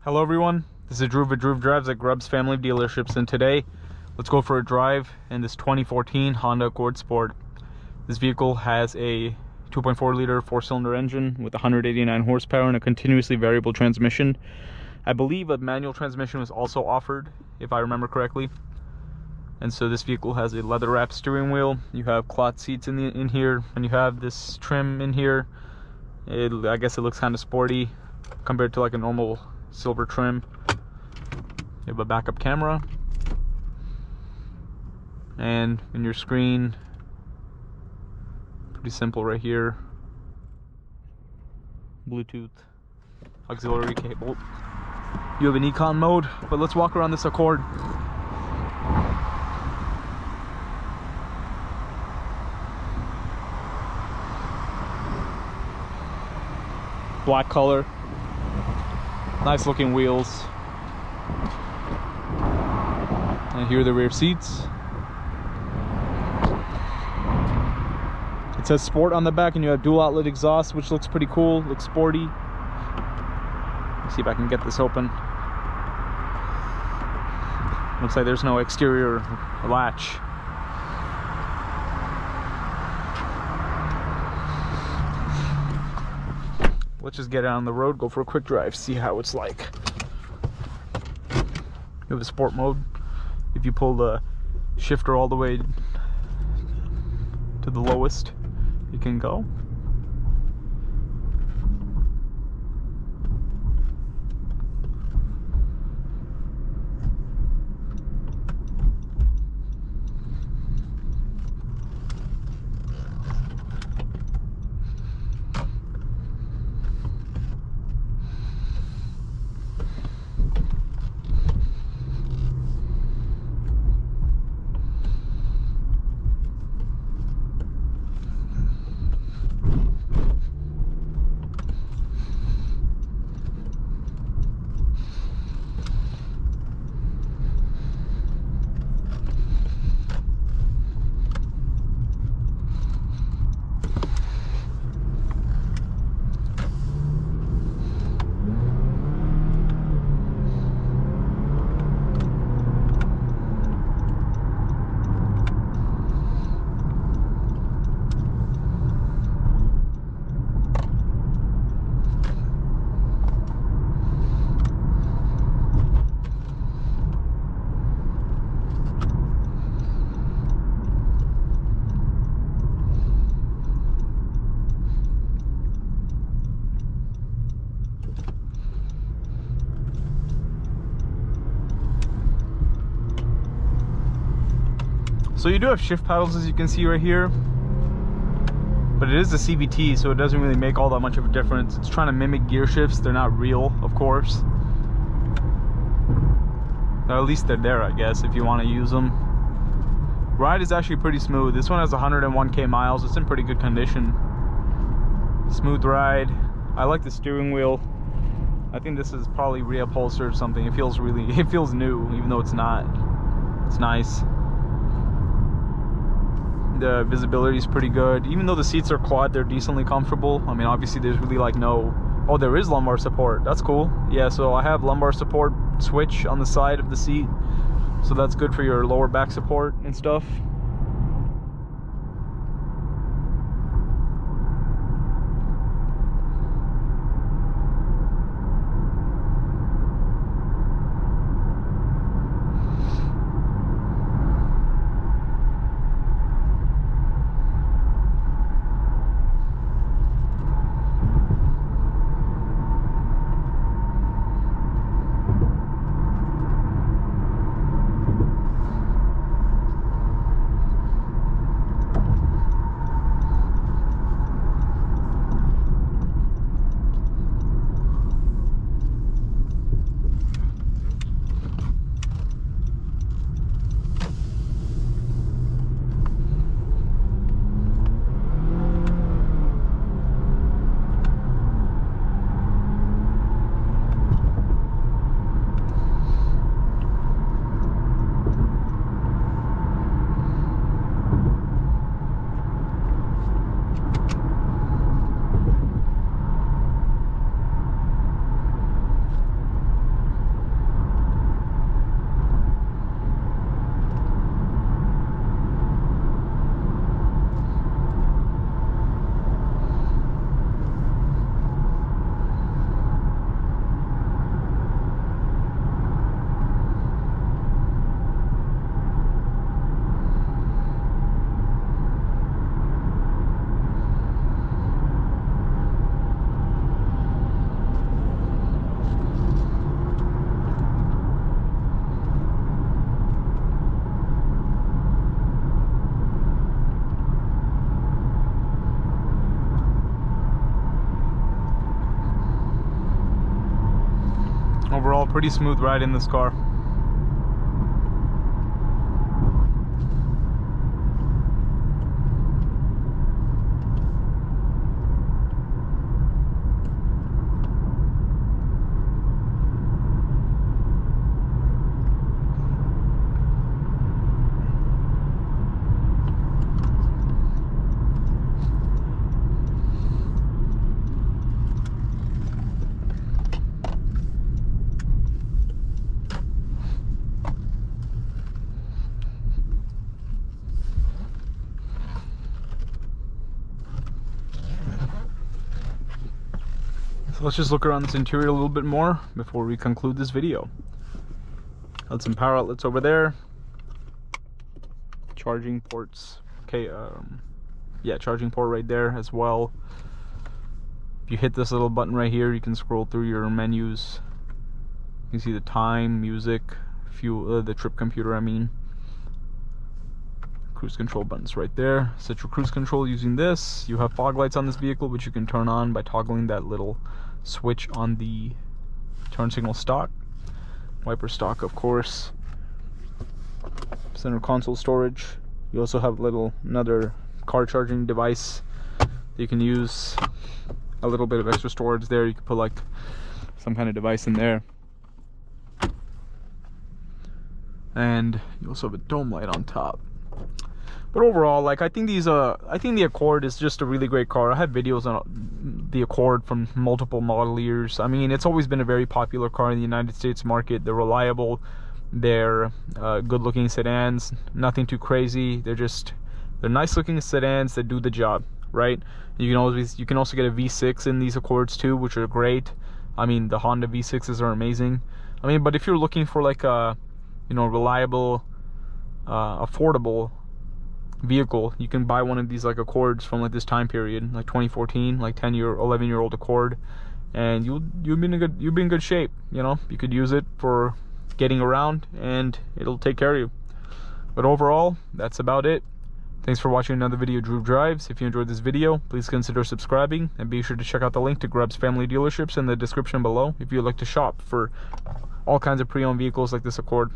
Hello everyone, this is Drew with Drew Drives at Grubbs Family Dealerships, and today let's go for a drive in this 2014 Honda Accord Sport. This vehicle has a 2.4 liter 4-cylinder engine with 189 horsepower and a continuously variable transmission. I believe a manual transmission was also offered, if I remember correctly. And so this vehicle has a leather wrapped steering wheel. You have cloth seats in here, and you have this trim in here. I guess it looks kind of sporty compared to like a normal silver trim. You have a backup camera, and in your screen, pretty simple right here, Bluetooth auxiliary cable. You have an econ mode, but let's walk around this Accord. Black color, nice looking wheels, and here are the rear seats. It says Sport on the back, and you have dual outlet exhaust, which looks pretty cool, looks sporty. Let's see if I can get this open. Looks like there's no exterior latch. Let's just get out on the road, go for a quick drive, see how it's like. You have a sport mode. If you pull the shifter all the way to the lowest, you can go. So you do have shift paddles, as you can see right here, but it is a CVT, so it doesn't really make all that much of a difference. It's trying to mimic gear shifts. They're not real, of course. Or at least they're there, I guess, if you want to use them. Ride is actually pretty smooth. This one has 101k miles. It's in pretty good condition. Smooth ride. I like the steering wheel. I think this is probably reupholstered or something. It feels new, even though it's not. It's nice. The visibility is pretty good. Even though the seats are quad, they're decently comfortable. I mean, obviously there's really like no... Oh, there is lumbar support. That's cool. Yeah, so I have lumbar support switch on the side of the seat, so that's good for your lower back support and stuff. Overall, pretty smooth ride in this car. So let's just look around this interior a little bit more before we conclude this video. Got some power outlets over there. Charging ports. Okay, yeah, charging port right there as well. If you hit this little button right here, you can scroll through your menus. You can see the time, music, fuel, the trip computer, I mean. Cruise control buttons right there. Set your cruise control using this. You have fog lights on this vehicle, which you can turn on by toggling that little switch on the turn signal stalk. Wiper stalk, of course. Center console storage. You also have another car charging device that you can use. A little bit of extra storage there. You can put like some kind of device in there. And you also have a dome light on top. But overall, like, I think the Accord is just a really great car. I have videos on the Accord from multiple model years. I mean, it's always been a very popular car in the United States market. They're reliable. They're good-looking sedans. Nothing too crazy. They're nice-looking sedans that do the job, right? You can also get a V6 in these Accords too, which are great. I mean, the Honda V6s are amazing. I mean, but if you're looking for like a, reliable, affordable vehicle, you can buy one of these like Accords from like this time period, like 2014, like 11-year-old Accord, and you'll be in good shape. You could use it for getting around and it'll take care of you. But overall, that's about it. Thanks for watching another video of Drew Drives. If you enjoyed this video, please consider subscribing and be sure to check out the link to Grubbs Family Dealerships in the description below if you'd like to shop for all kinds of pre-owned vehicles like this Accord.